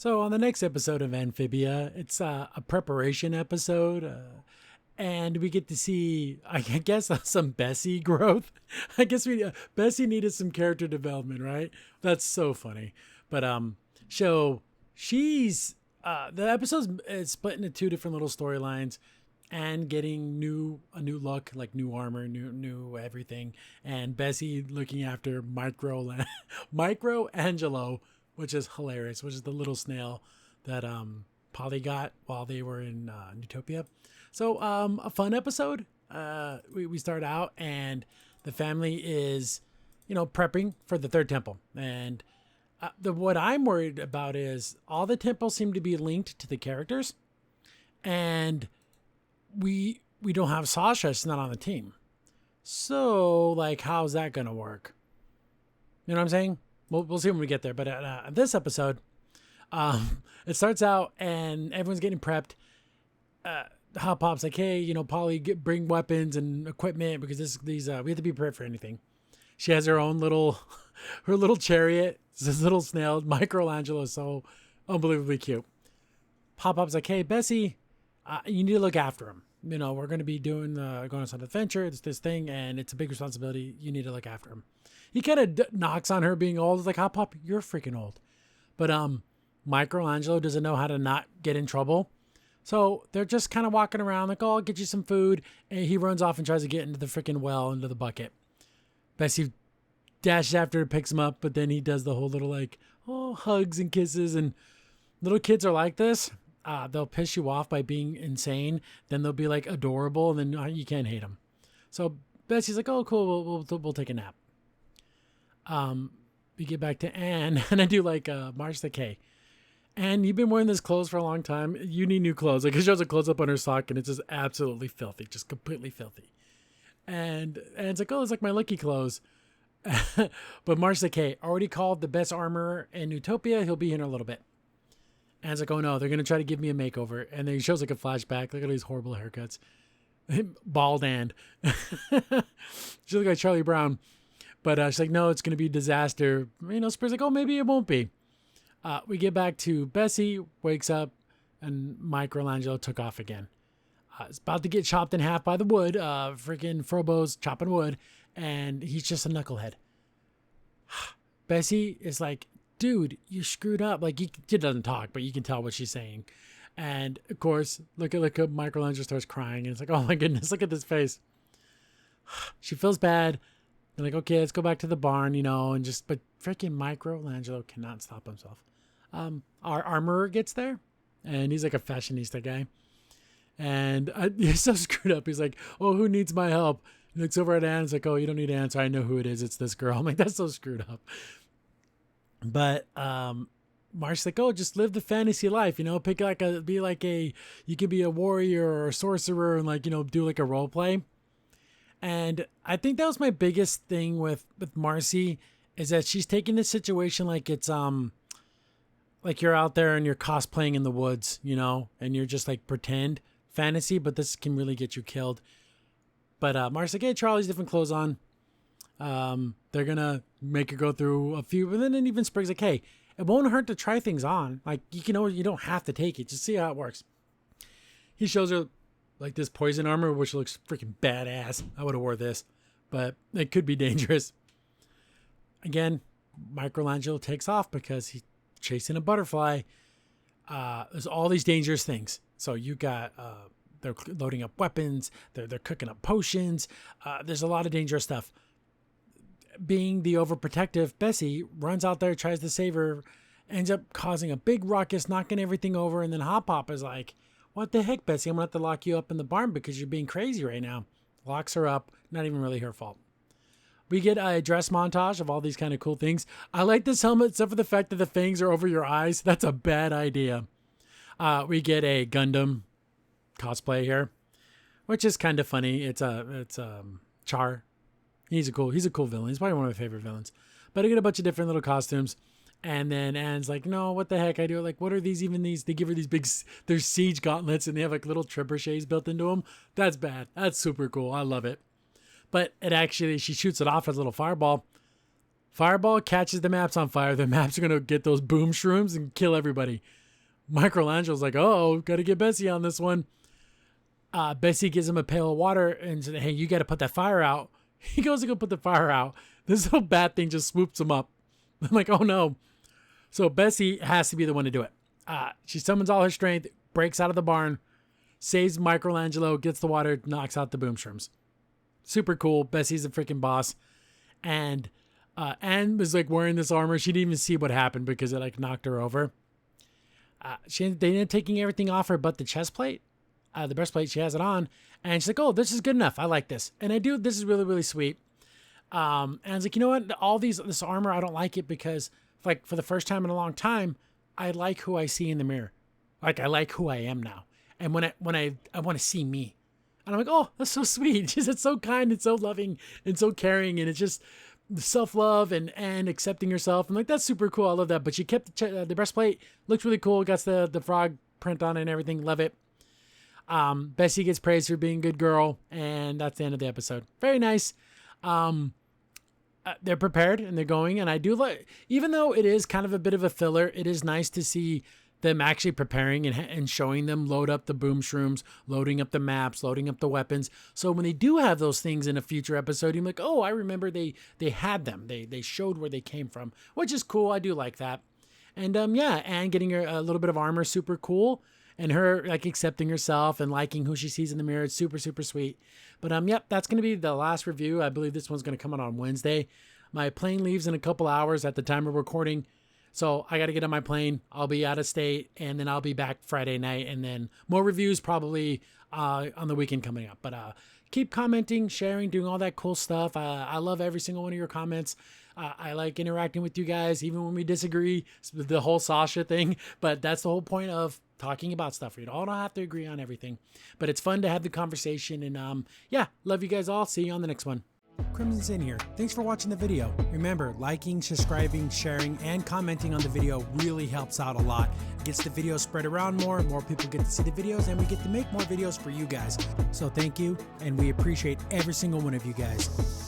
So on the next episode of Amphibia, it's a preparation episode, and we get to see, I guess, some Bessie growth. I guess Bessie needed some character development, right? That's so funny. But so she's the episode is split into two different little storylines, and getting a new look, like new armor, new everything, and Bessie looking after MicroAngelo, which is hilarious, which is the little snail that Polly got while they were in Utopia. So a fun episode. We start out and the family is, prepping for the third temple, and what I'm worried about is all the temples seem to be linked to the characters, and we don't have Sasha. She's not on the team. So like, how's that gonna work? You know what I'm saying? We'll see when we get there. But this episode, it starts out and everyone's getting prepped. Hot Pop's like, hey, Polly, bring weapons and equipment because we have to be prepared for anything. She has her own her little chariot. It's this little snail. MicroAngelo is so unbelievably cute. Hot Pop's like, hey, Bessie, you need to look after him. We're going to be going on some adventure. It's this thing, and it's a big responsibility. You need to look after him. He kind of knocks on her being old. It's like, Hot Pop, you're freaking old. But MicroAngelo doesn't know how to not get in trouble. So they're just kind of walking around like, oh, I'll get you some food. And he runs off and tries to get into the freaking well, into the bucket. Bessie dashes after her, picks him up, but then he does the whole little hugs and kisses. And little kids are like this. They'll piss you off by being insane. Then they'll be like adorable, and then you can't hate them. So Bessie's like, oh, cool, we'll take a nap. We get back to Anne, and I do like March the K. Anne, you've been wearing this clothes for a long time. You need new clothes. Like, it shows a close up on her sock, and it's just absolutely filthy, just completely filthy. And Anne's like, oh, it's like my lucky clothes. But March the K already called the best armorer in Utopia. He'll be here in a little bit. Anne's like, oh no, they're gonna try to give me a makeover, and then he shows like a flashback. Look at these horrible haircuts. Bald Anne. She looks like Charlie Brown. But she's like, no, it's going to be a disaster. Spur's like, oh, maybe it won't be. We get back to Bessie, wakes up, and MicroAngelo took off again. It's about to get chopped in half by the wood. Freaking Frobo's chopping wood, and he's just a knucklehead. Bessie is like, dude, you screwed up. Like, she doesn't talk, but you can tell what she's saying. And, of course, look at MicroAngelo starts crying, and it's like, oh, my goodness, look at this face. She feels bad. They're like, okay, let's go back to the barn, but freaking MicroAngelo cannot stop himself. Our armorer gets there, and he's like a fashionista guy. And he's so screwed up. He's like, oh, who needs my help? He looks over at Anne. It's like, oh, you don't need to answer. I know who it is. It's this girl. I'm like, that's so screwed up. But Marsh's like, oh, just live the fantasy life, you can be a warrior or a sorcerer and do like a role play. And I think that was my biggest thing with Marcy, is that she's taking this situation like it's like you're out there and you're cosplaying in the woods, and you're just like pretend fantasy, but this can really get you killed. But Marcy's like, hey, Charlie's different clothes on. They're gonna make her go through a few, and then even Sprig's like, hey, it won't hurt to try things on. Like, you don't have to take it. Just see how it works. He shows her like this poison armor, which looks freaking badass. I would have wore this, but it could be dangerous. Again, MicroAngelo takes off because he's chasing a butterfly. There's all these dangerous things. So you got, they're loading up weapons. They're cooking up potions. There's a lot of dangerous stuff. Being the overprotective, Bessie runs out there, tries to save her, ends up causing a big ruckus, knocking everything over. And then Hop Pop is like, what the heck, Bessie? I'm going to have to lock you up in the barn because you're being crazy right now. Locks her up. Not even really her fault. We get a dress montage of all these kind of cool things. I like this helmet, except for the fact that the fangs are over your eyes. That's a bad idea. We get a Gundam cosplay here, which is kind of funny. It's Char. He's a cool villain. He's probably one of my favorite villains. But I get a bunch of different little costumes. And then Anne's like, no, what the heck? I do like, what are these? Even these, they give her these big, they're siege gauntlets and they have like little trebuchets built into them. That's bad. That's super cool. I love it. But she shoots it off as a little fireball. Fireball catches the maps on fire. The maps are going to get those boom shrooms and kill everybody. Michelangelo's like, oh, got to get Bessie on this one. Bessie gives him a pail of water and says, hey, you got to put that fire out. He goes to go put the fire out. This little bat thing just swoops him up. I'm like, oh no. So Bessie has to be the one to do it. She summons all her strength, breaks out of the barn, saves Michelangelo, gets the water, knocks out the boom shrooms. Super cool. Bessie's a freaking boss. And Anne was like wearing this armor. She didn't even see what happened because it like knocked her over. They ended up taking everything off her but the chest plate, the breastplate. She has it on. And she's like, oh, this is good enough. I like this. And I do. This is really, really sweet. And I was like, you know what? This armor, I don't like it because like for the first time in a long time, I like who I see in the mirror. Like I like who I am now. And when I want to see me, and I'm like, oh, that's so sweet. She's it's so kind and so loving and so caring. And it's just self-love and accepting yourself. I'm like, that's super cool. I love that. But she kept the breastplate. Looks really cool. Got the frog print on it and everything. Love it. Bessie gets praised for being a good girl. And that's the end of the episode. Very nice. They're prepared and they're going, and I do like, even though it is kind of a bit of a filler, it is nice to see them actually preparing and showing them load up the boom shrooms, loading up the maps, loading up the weapons. So when they do have those things in a future episode, you're like, oh, I remember they had them. They showed where they came from, which is cool. I do like that. And yeah, Anne getting her a little bit of armor, super cool. And her like accepting herself and liking who she sees in the mirror. It's super, super sweet. But yep, that's going to be the last review. I believe this one's going to come out on Wednesday. My plane leaves in a couple hours at the time of recording. So I got to get on my plane. I'll be out of state and then I'll be back Friday night. And then more reviews probably on the weekend coming up. But keep commenting, sharing, doing all that cool stuff. I love every single one of your comments. I like interacting with you guys, even when we disagree, the whole Sasha thing. But that's the whole point of talking about stuff. We all don't have to agree on everything. But it's fun to have the conversation. And yeah, love you guys all. See you on the next one. Crimson Sin here. Thanks for watching the video. Remember, liking, subscribing, sharing, and commenting on the video really helps out a lot. It gets the video spread around more people get to see the videos, and we get to make more videos for you guys. So thank you, and we appreciate every single one of you guys.